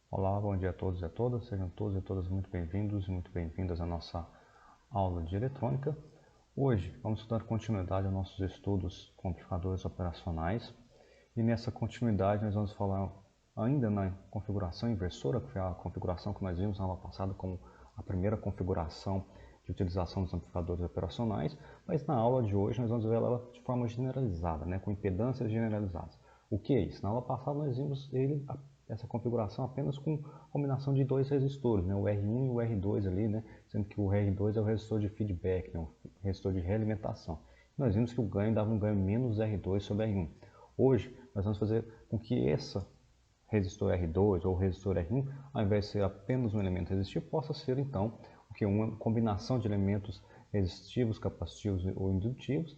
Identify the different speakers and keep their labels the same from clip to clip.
Speaker 1: Olá, bom dia a todos e a todas. Sejam todos e todas muito bem-vindos e muito bem-vindas à nossa aula de eletrônica. Hoje vamos dar continuidade aos nossos estudos com amplificadores operacionais. E nessa continuidade nós vamos falar ainda na configuração inversora, que foi a configuração que nós vimos na aula passada como a primeira configuração de utilização dos amplificadores operacionais, mas na aula de hoje nós vamos ver ela de forma generalizada, com impedâncias generalizadas. O que é isso? Na aula passada nós vimos essa configuração apenas com combinação de dois resistores, o R1 e o R2 ali, sendo que o R2 é o resistor de feedback, o resistor de realimentação. Nós vimos que o ganho dava um ganho menos R2 sobre R1. Hoje nós vamos fazer com que esse resistor R2 ou resistor R1, ao invés de ser apenas um elemento resistivo, possa ser então uma combinação de elementos resistivos, capacitivos ou indutivos,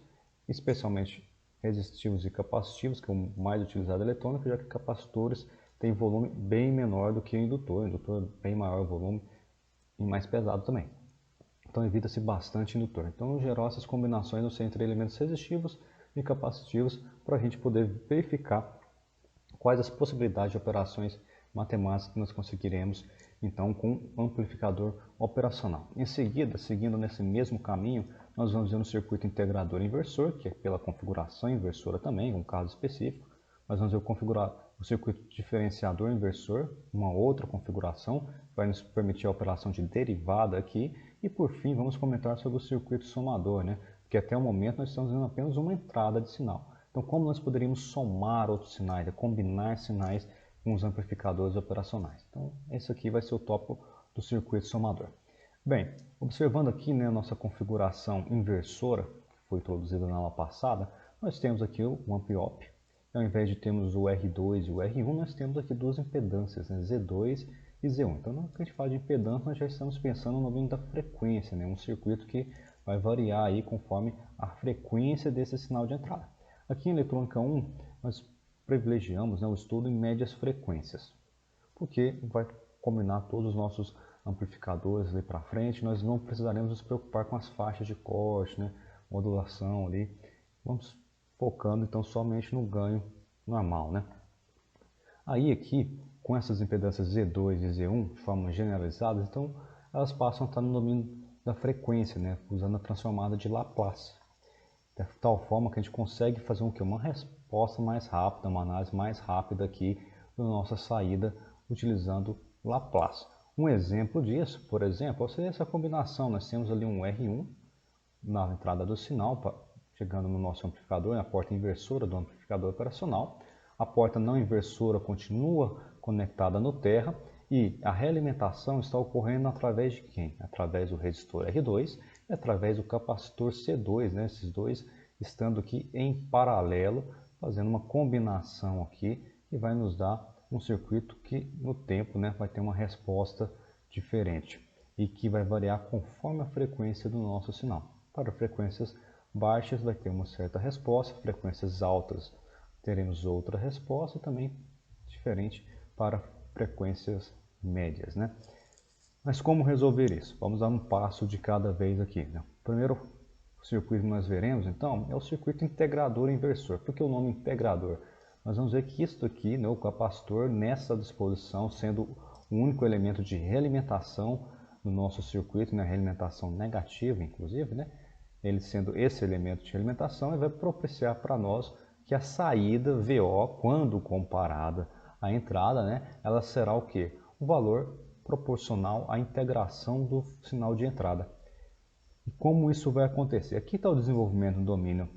Speaker 1: especialmente resistivos e capacitivos, que é o mais utilizado na eletrônica, já que capacitores têm volume bem menor do que o indutor bem maior volume e mais pesado também. Então evita-se bastante indutor. Então, no geral, essas combinações vão ser entre elementos resistivos e capacitivos para a gente poder verificar quais as possibilidades de operações matemáticas que nós conseguiremos então com um amplificador operacional. Em seguida, seguindo nesse mesmo caminho, nós vamos ver um circuito integrador inversor, que é pela configuração inversora também, um caso específico. Nós vamos ver configurar o circuito diferenciador inversor, uma outra configuração, que vai nos permitir a operação de derivada aqui. E por fim, vamos comentar sobre o circuito somador, porque até o momento nós estamos vendo apenas uma entrada de sinal. Então, como nós poderíamos somar outros sinais, combinar sinais com os amplificadores operacionais? Então, esse aqui vai ser o tópico do circuito somador. Bem, observando aqui a nossa configuração inversora, que foi introduzida na aula passada, nós temos aqui o amp-op. Ao invés de termos o R2 e o R1, nós temos aqui duas impedâncias, Z2 e Z1. Então, quando a gente fala de impedância, nós já estamos pensando no domínio da frequência, um circuito que vai variar aí conforme a frequência desse sinal de entrada. Aqui em eletrônica 1, nós privilegiamos o estudo em médias frequências, porque vai combinar todos os nossos amplificadores ali para frente, nós não precisaremos nos preocupar com as faixas de corte, modulação ali. Vamos focando então somente no ganho normal, Aí aqui, com essas impedâncias Z2 e Z1 de forma generalizada, então elas passam a estar no domínio da frequência, usando a transformada de Laplace. De tal forma que a gente consegue fazer uma resposta mais rápida, uma análise mais rápida aqui da nossa saída utilizando Laplace. Um exemplo disso, por exemplo, seria essa combinação. Nós temos ali um R1 na entrada do sinal, chegando no nosso amplificador, na porta inversora do amplificador operacional. A porta não inversora continua conectada no terra e a realimentação está ocorrendo através de quem? Através do resistor R2 e através do capacitor C2, esses dois estando aqui em paralelo, fazendo uma combinação aqui e vai nos dar um circuito que no tempo vai ter uma resposta diferente e que vai variar conforme a frequência do nosso sinal. Para frequências baixas vai ter uma certa resposta, frequências altas teremos outra resposta também diferente para frequências médias, Mas como resolver isso? Vamos dar um passo de cada vez aqui, O primeiro circuito que nós veremos, então, é o circuito integrador inversor. Por que o nome integrador? Nós vamos ver que isso aqui, o capacitor, nessa disposição, sendo o único elemento de realimentação no nosso circuito, na realimentação negativa, inclusive, ele sendo esse elemento de realimentação, ele vai propiciar para nós que a saída VO, quando comparada à entrada, ela será o quê? O valor proporcional à integração do sinal de entrada. E como isso vai acontecer? Aqui está o desenvolvimento do domínio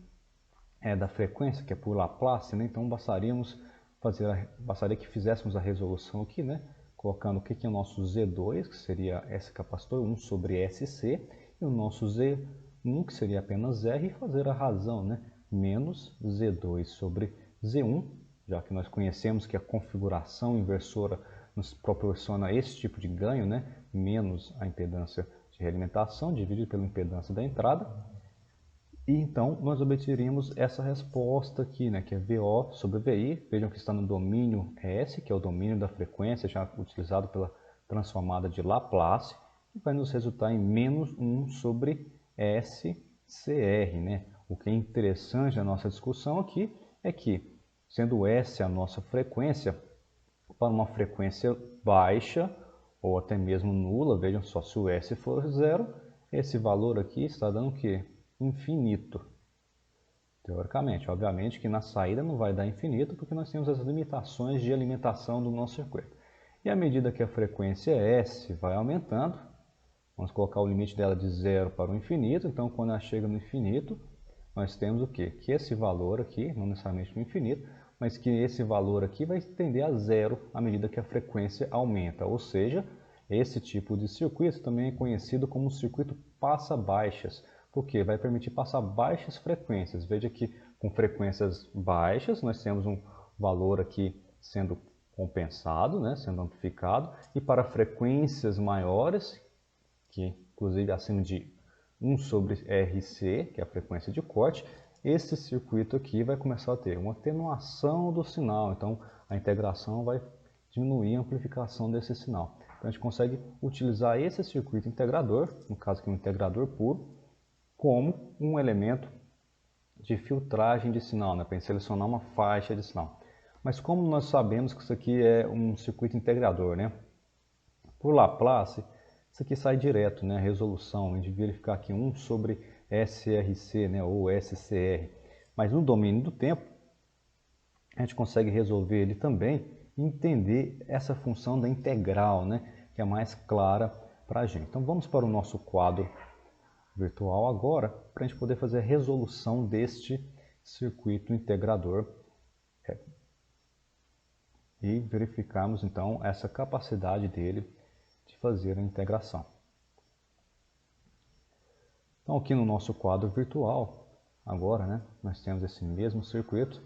Speaker 1: da frequência, que é por Laplace, então bastaria que fizéssemos a resolução aqui, colocando o que é o nosso Z2, que seria esse capacitor, 1 sobre SC, e o nosso Z1, que seria apenas R, e fazer a razão, menos Z2 sobre Z1, já que nós conhecemos que a configuração inversora nos proporciona esse tipo de ganho, menos a impedância de realimentação dividido pela impedância da entrada. E então nós obteríamos essa resposta aqui, que é VO sobre VI. Vejam que está no domínio S, que é o domínio da frequência, já utilizado pela transformada de Laplace, e vai nos resultar em menos 1 sobre SCR, O que é interessante na nossa discussão aqui é que, sendo S a nossa frequência, para uma frequência baixa ou até mesmo nula. Vejam só, se o S for zero, esse valor aqui está dando o quê? Infinito. Teoricamente, obviamente que na saída não vai dar infinito, porque nós temos as limitações de alimentação do nosso circuito. E à medida que a frequência S vai aumentando, vamos colocar o limite dela de zero para o infinito. Então, quando ela chega no infinito, nós temos o quê? Que esse valor aqui, não necessariamente no infinito, mas que esse valor aqui vai tender a zero à medida que a frequência aumenta. Ou seja, esse tipo de circuito também é conhecido como circuito passa-baixas, porque vai permitir passar baixas frequências. Veja que com frequências baixas nós temos um valor aqui sendo compensado, né, sendo amplificado, e para frequências maiores, que inclusive acima de 1 sobre RC, que é a frequência de corte, esse circuito aqui vai começar a ter uma atenuação do sinal. Então a integração vai diminuir a amplificação desse sinal. Então a gente consegue utilizar esse circuito integrador, no caso aqui um integrador puro, como um elemento de filtragem de sinal, né, para selecionar uma faixa de sinal. Mas como nós sabemos que isso aqui é um circuito integrador, né? Por Laplace, isso aqui sai direto, né? A resolução, a gente verificar aqui 1 sobre SRC, né? Ou SCR. Mas no domínio do tempo, a gente consegue resolver ele também e entender essa função da integral, né? Que é mais clara para a gente. Então vamos para o nosso quadro virtual agora, para a gente poder fazer a resolução deste circuito integrador e verificarmos então essa capacidade dele de fazer a integração. Então aqui no nosso quadro virtual, agora, né, nós temos esse mesmo circuito,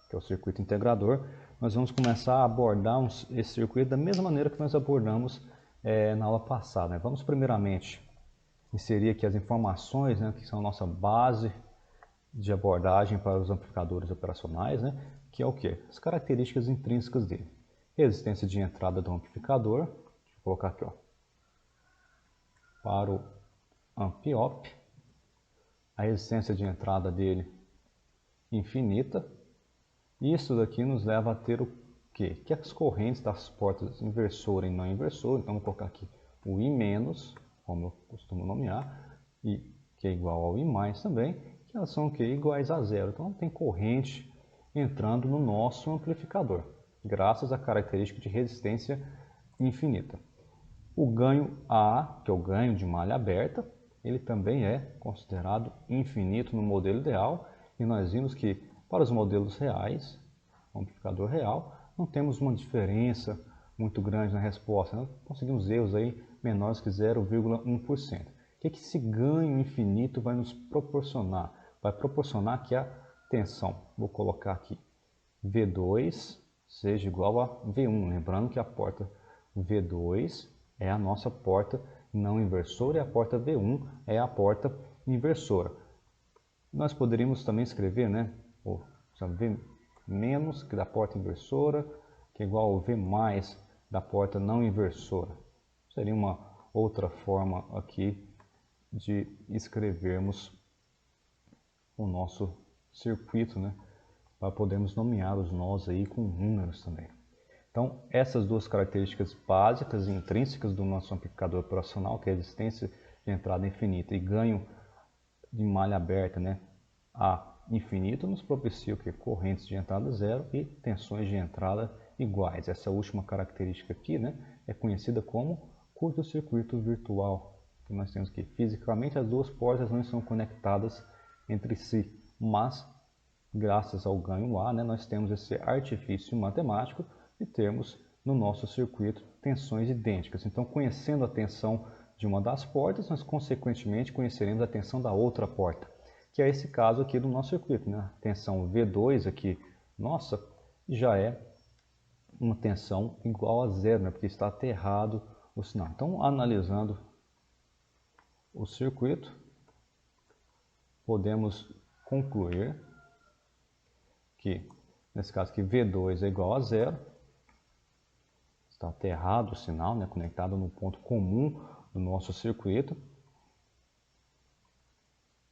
Speaker 1: que é o circuito integrador. Nós vamos começar a abordar esse circuito da mesma maneira que nós abordamos na aula passada, né? Vamos primeiramente inserir aqui as informações, né, que são a nossa base de abordagem para os amplificadores operacionais, né, que é o que? As características intrínsecas dele. Resistência de entrada do amplificador, deixa eu colocar aqui, ó, para o amp-op, a resistência de entrada dele infinita. Isso daqui nos leva a ter o quê? Que as correntes das portas inversora e não inversora, então vou colocar aqui o I-, como eu costumo nomear, e que é igual ao I+ também, que elas são o quê? Iguais a zero. Então tem corrente entrando no nosso amplificador, graças à característica de resistência infinita. O ganho A, que é o ganho de malha aberta, ele também é considerado infinito no modelo ideal, e nós vimos que para os modelos reais, o amplificador real, não temos uma diferença muito grande na resposta, nós conseguimos erros aí menores que 0,1%. O que esse ganho infinito vai nos proporcionar? Vai proporcionar que a tensão, vou colocar aqui, V2 seja igual a V1, lembrando que a porta V2 é a nossa porta não inversora e a porta V1 é a porta inversora. Nós poderíamos também escrever, né, o V menos que da porta inversora, que é igual ao V mais da porta não inversora. Seria uma outra forma aqui de escrevermos o nosso circuito, né, para podermos nomear os nós aí com números também. Então, essas duas características básicas e intrínsecas do nosso amplificador operacional, que é a resistência de entrada infinita e ganho de malha aberta, né, a infinito, nos propicia o que? Correntes de entrada zero e tensões de entrada iguais. Essa última característica aqui, né, é conhecida como curto-circuito virtual. Que nós temos que fisicamente as duas portas não são conectadas entre si, mas graças ao ganho A, né, nós temos esse artifício matemático de termos no nosso circuito tensões idênticas. Então, conhecendo a tensão de uma das portas, nós consequentemente conheceremos a tensão da outra porta, que é esse caso aqui do nosso circuito, né? A tensão V2 aqui, nossa, já é uma tensão igual a zero, né? Porque está aterrado o sinal. Então, analisando o circuito, podemos concluir que, nesse caso aqui, V2 é igual a zero, está aterrado o sinal, né, conectado no ponto comum do nosso circuito,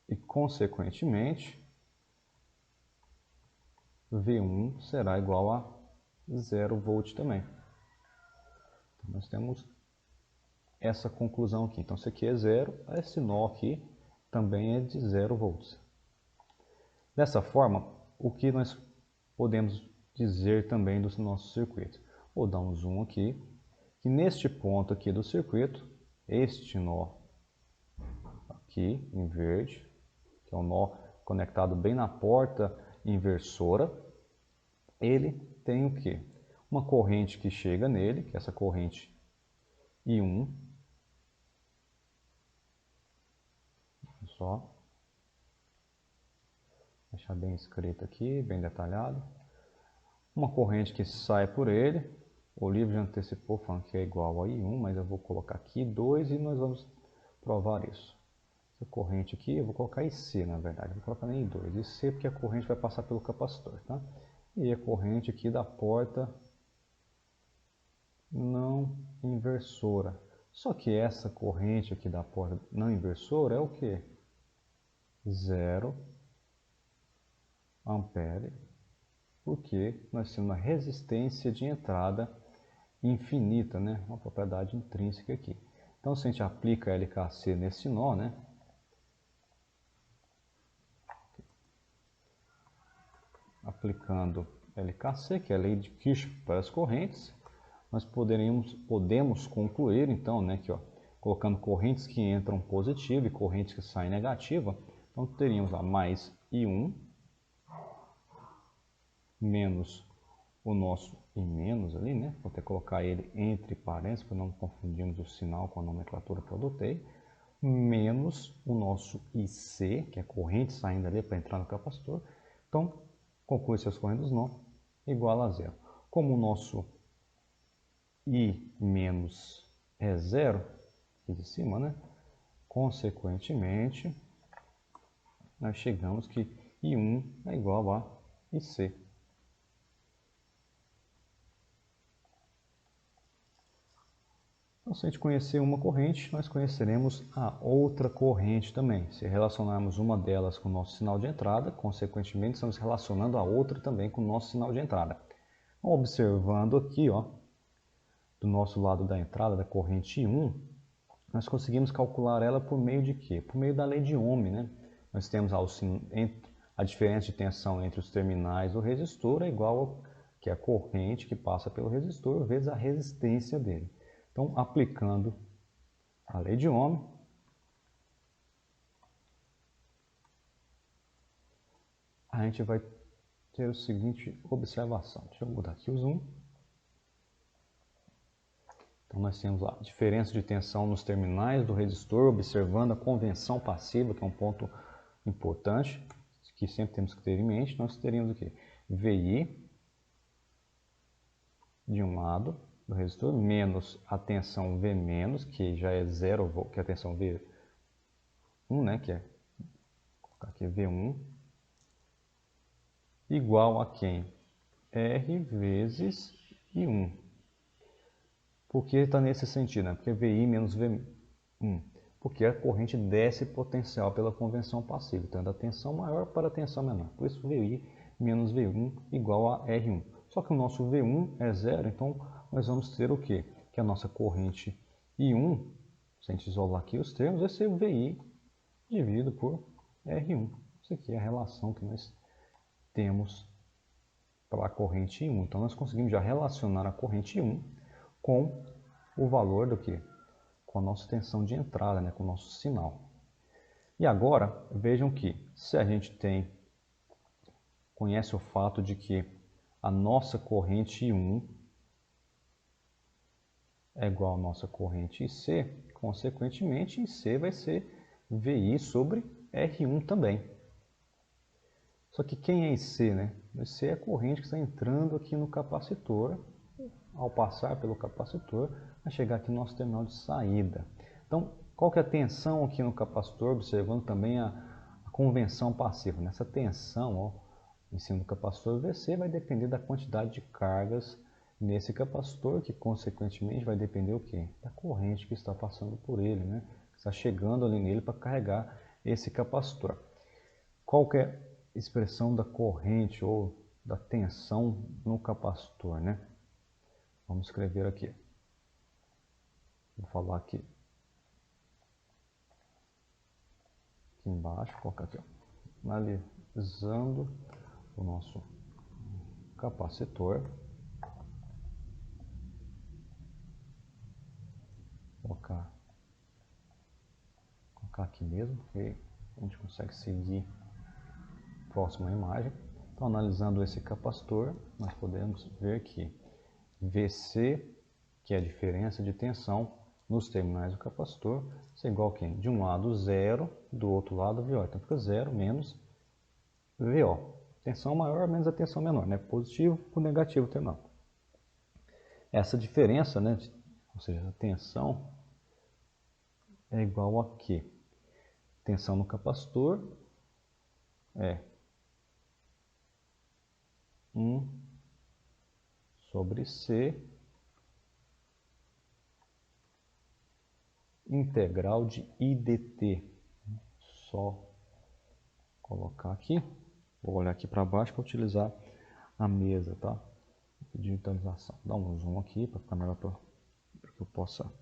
Speaker 1: e, consequentemente, V1 será igual a 0 volt também. Então, nós temos essa conclusão aqui. Então, isso aqui é 0, esse nó aqui também é de 0 volts. Dessa forma, o que nós podemos dizer também do nosso circuito? Vou dar um zoom aqui, que neste ponto aqui do circuito, este nó aqui em verde, que é um nó conectado bem na porta inversora, ele tem o quê? Uma corrente que chega nele, que é essa corrente I1, só deixar bem escrito aqui, bem detalhado. Uma corrente que sai por ele, o livro já antecipou falando que é igual a I1, mas eu vou colocar aqui 2 e nós vamos provar isso. Essa corrente aqui, eu vou colocar IC na verdade, vou colocar nem I2, IC porque a corrente vai passar pelo capacitor, tá? E a corrente aqui da porta não inversora. Só que essa corrente aqui da porta não inversora é o que? 0 ampere, porque nós temos uma resistência de entrada infinita, né? Uma propriedade intrínseca aqui. Então, se a gente aplica LKC nesse nó, né? Aplicando LKC, que é a lei de Kirchhoff para as correntes, nós podemos concluir, então, né, que, ó, colocando correntes que entram positiva e correntes que saem negativa, então teríamos lá mais I1 menos o nosso I menos ali, né? Vou até colocar ele entre parênteses para não confundirmos o sinal com a nomenclatura que eu adotei, menos o nosso IC, que é a corrente saindo ali para entrar no capacitor. Então, conclui-se as correntes nó igual a 0. Como o nosso I menos é 0, aqui de cima, né? Consequentemente, nós chegamos que I1 é igual a IC. Então, se a gente conhecer uma corrente, nós conheceremos a outra corrente também. Se relacionarmos uma delas com o nosso sinal de entrada, consequentemente, estamos relacionando a outra também com o nosso sinal de entrada. Então, observando aqui, ó, do nosso lado da entrada, da corrente I1, nós conseguimos calcular ela por meio de quê? Por meio da lei de Ohm, né? Nós temos a diferença de tensão entre os terminais do resistor é igual a que a corrente que passa pelo resistor vezes a resistência dele. Então, aplicando a lei de Ohm, a gente vai ter a seguinte observação. Deixa eu mudar aqui o zoom. Então, nós temos lá a diferença de tensão nos terminais do resistor, observando a convenção passiva, que é um ponto importante, que sempre temos que ter em mente. Nós teríamos o quê? VI de um lado do resistor, menos a tensão V menos, que já é 0 volt, que é a tensão V1, né, que é, vou colocar aqui V1, igual a quem? R vezes I1. Por que está nesse sentido? Né? Porque VI menos V1. Porque a corrente desce potencial pela convenção passiva, então é da tensão maior para a tensão menor. Por isso VI menos V1 igual a R1. Só que o nosso V1 é 0, então nós vamos ter o quê? Que a nossa corrente I1, se a gente isolar aqui os termos, vai ser VI dividido por R1. Isso aqui é a relação que nós temos para a corrente I1. Então nós conseguimos já relacionar a corrente I1 com o valor do que? Com a nossa tensão de entrada, né? Com o nosso sinal. E agora, vejam que se a gente conhece o fato de que a nossa corrente I1 é igual à nossa corrente IC, consequentemente IC vai ser VI sobre R1 também. Só que quem é IC, né? IC é a corrente que está entrando aqui no capacitor, ao passar pelo capacitor, vai chegar aqui no nosso terminal de saída. Então, qual que é a tensão aqui no capacitor, observando também a convenção passiva? Nessa tensão, ó, em cima do capacitor VC, vai depender da quantidade de cargas nesse capacitor, que consequentemente vai depender o quê? Da corrente que está passando por ele, né? Está chegando ali nele para carregar esse capacitor. Qual que é a expressão da corrente ou da tensão no capacitor, né? Vamos escrever aqui. Vou falar aqui embaixo, colocar aqui, ó, analisando o nosso capacitor. Colocar aqui mesmo, que a gente consegue seguir próximo à imagem. Então, analisando esse capacitor, nós podemos ver que VC, que é a diferença de tensão nos terminais do capacitor, é igual a quem? De um lado 0, do outro lado VO. Então fica 0 menos VO. Tensão maior menos a tensão menor, né? Positivo por negativo terminal. Essa diferença, né, ou seja, a tensão é igual a quê? Tensão no capacitor é 1 sobre C integral de IDT. Só colocar aqui. Vou olhar aqui para baixo para utilizar a mesa, tá? Digitalização. Dá um zoom aqui para ficar melhor para que eu possa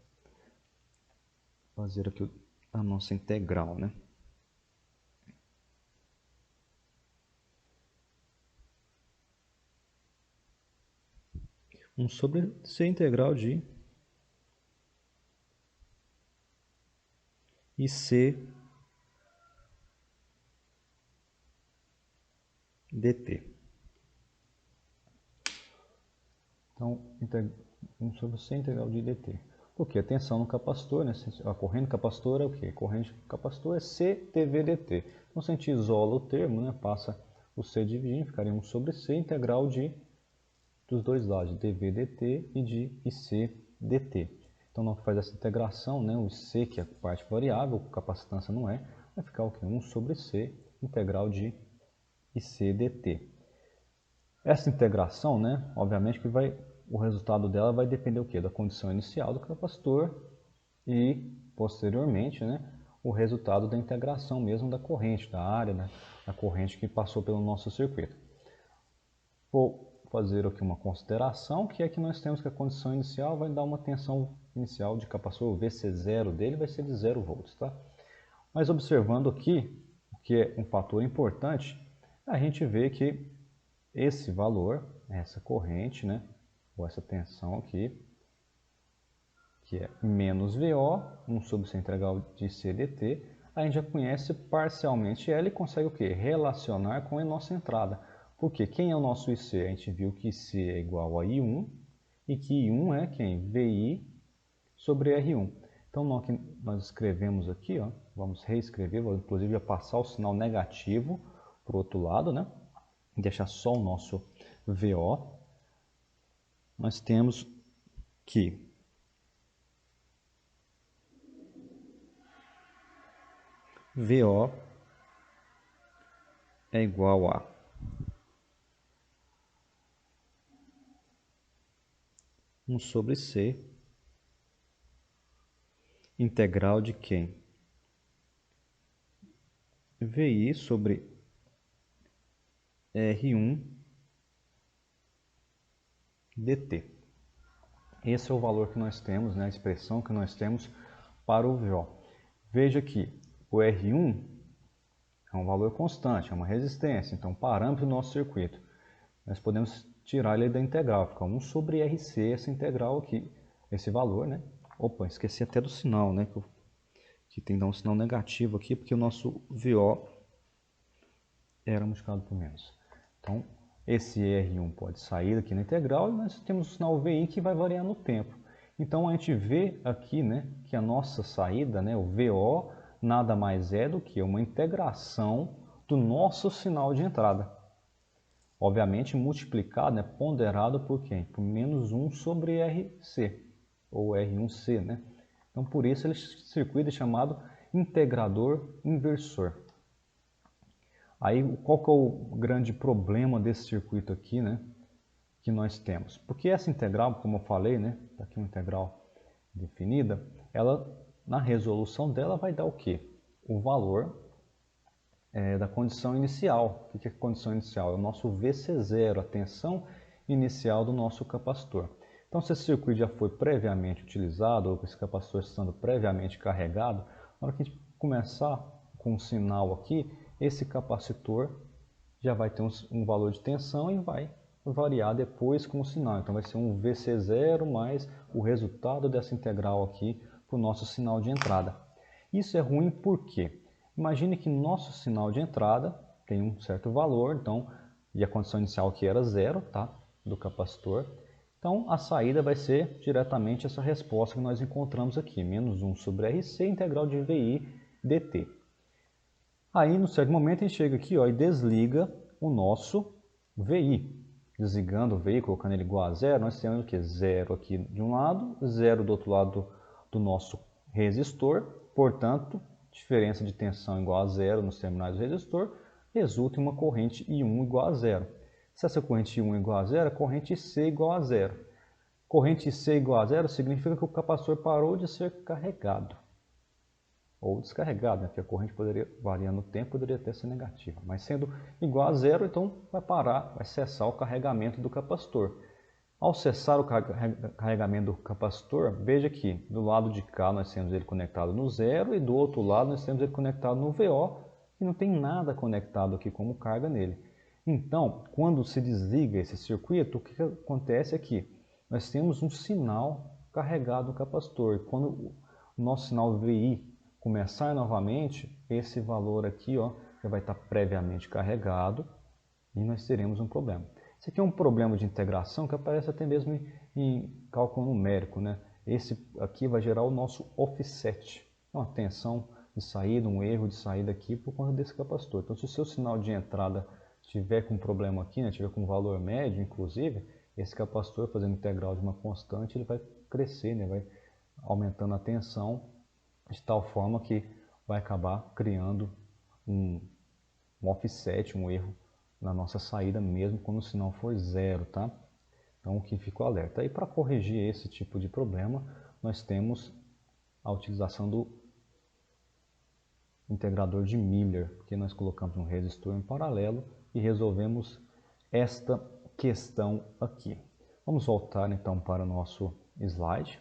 Speaker 1: fazer aqui a nossa integral, né? Um sobre C integral de IC dt. Então, 1 sobre C integral de dt. Porque a tensão no capacitor, né? A corrente do capacitor é o quê? A corrente do capacitor é CTV dt. Então, se a gente isola o termo, né? Passa o C dividindo, ficaria 1 sobre C integral dos dois lados, de dV dt e de IC dt. Então, nós faz essa integração, né? O C, que é a parte variável, a capacitância não é, vai ficar o quê? 1 sobre C integral de IC dt. Essa integração, né? Obviamente que o resultado dela vai depender o quê? Da condição inicial do capacitor e, posteriormente, né? O resultado da integração mesmo da corrente, da área, né? Da corrente que passou pelo nosso circuito. Vou fazer aqui uma consideração, que é que nós temos que a condição inicial vai dar uma tensão inicial de capacitor, o VC0 dele vai ser de 0 volts, tá? Mas observando aqui, o que é um fator importante, a gente vê que esse valor, essa corrente, né, ou essa tensão aqui, que é menos VO, 1 sobre C integral de CDT, a gente já conhece parcialmente ela e consegue o quê? Relacionar com a nossa entrada. Porque quem é o nosso IC? A gente viu que IC é igual a I1 e que I1 é quem? VI sobre R1. Então, nós escrevemos aqui, ó, vamos reescrever, vou inclusive passar o sinal negativo para o outro lado, né? Deixar só o nosso VO. Nós temos que VO é igual a um sobre C integral de quem? VI sobre R1 dt. Esse é o valor que nós temos, né, a expressão que nós temos para o VO. Veja que o R1 é um valor constante, é uma resistência, então parâmetro do nosso circuito. Nós podemos tirar ele da integral, fica 1 sobre RC, essa integral aqui, esse valor, né? Opa, esqueci até do sinal, né? Que tem que dar um sinal negativo aqui, porque o nosso VO era multiplicado por menos. Então, esse R1 pode sair aqui na integral e nós temos o sinal VI que vai variar no tempo. Então, a gente vê aqui, né, que a nossa saída, né, o VO, nada mais é do que uma integração do nosso sinal de entrada. Obviamente, multiplicado, né, ponderado por quem? Por menos 1 sobre RC, ou R1C, né? Então, por isso, esse circuito é chamado integrador inversor. Aí, qual que é o grande problema desse circuito aqui, né, que nós temos? Porque essa integral, como eu falei, né, tá aqui uma integral definida, ela, na resolução dela, vai dar o quê? O valor da condição inicial. O que é a condição inicial? É o nosso VC0, a tensão inicial do nosso capacitor. Então, se esse circuito já foi previamente utilizado, ou esse capacitor estando previamente carregado, na hora que a gente começar com um sinal aqui, esse capacitor já vai ter um valor de tensão e vai variar depois com o sinal. Então vai ser um VC0 mais o resultado dessa integral aqui para o nosso sinal de entrada. Isso é ruim porque imagine que nosso sinal de entrada tem um certo valor, então, e a condição inicial aqui era 0, tá, do capacitor. Então a saída vai ser diretamente essa resposta que nós encontramos aqui, menos 1 sobre RC integral de VI dt. Aí, no certo momento, a gente chega aqui, ó, e desliga o nosso VI. Desligando o VI, colocando ele igual a zero, nós temos o que? Zero aqui de um lado, zero do outro lado do nosso resistor. Portanto, diferença de tensão igual a zero nos terminais do resistor, resulta em uma corrente I1 igual a zero. Se essa corrente I1 igual a zero, a corrente IC igual a zero. Corrente IC igual a zero significa que o capacitor parou de ser carregado. Ou descarregado, né? Porque a corrente poderia, variando o tempo, poderia até ser negativa. Mas sendo igual a zero, então vai parar, vai cessar o carregamento do capacitor. Ao cessar o carregamento do capacitor, veja que do lado de cá nós temos ele conectado no zero e do outro lado nós temos ele conectado no VO e não tem nada conectado aqui como carga nele. Então, quando se desliga esse circuito, o que acontece aqui? Nós temos um sinal carregado no capacitor. E quando o nosso sinal VI começar novamente, esse valor aqui, ó, já vai estar previamente carregado e nós teremos um problema. Esse aqui é um problema de integração que aparece até mesmo em cálculo numérico, né? Esse aqui vai gerar o nosso offset, uma tensão de saída, um erro de saída aqui por conta desse capacitor. Então, se o seu sinal de entrada tiver com problema aqui, né, tiver com valor médio, inclusive, esse capacitor fazendo integral de uma constante, ele vai crescer, né, vai aumentando a tensão de tal forma que vai acabar criando um offset, um erro na nossa saída, mesmo quando o sinal for zero, tá? Então, que fica o alerta. E para corrigir esse tipo de problema, nós temos a utilização do integrador de Miller, que nós colocamos um resistor em paralelo e resolvemos esta questão aqui. Vamos voltar então para o nosso slide.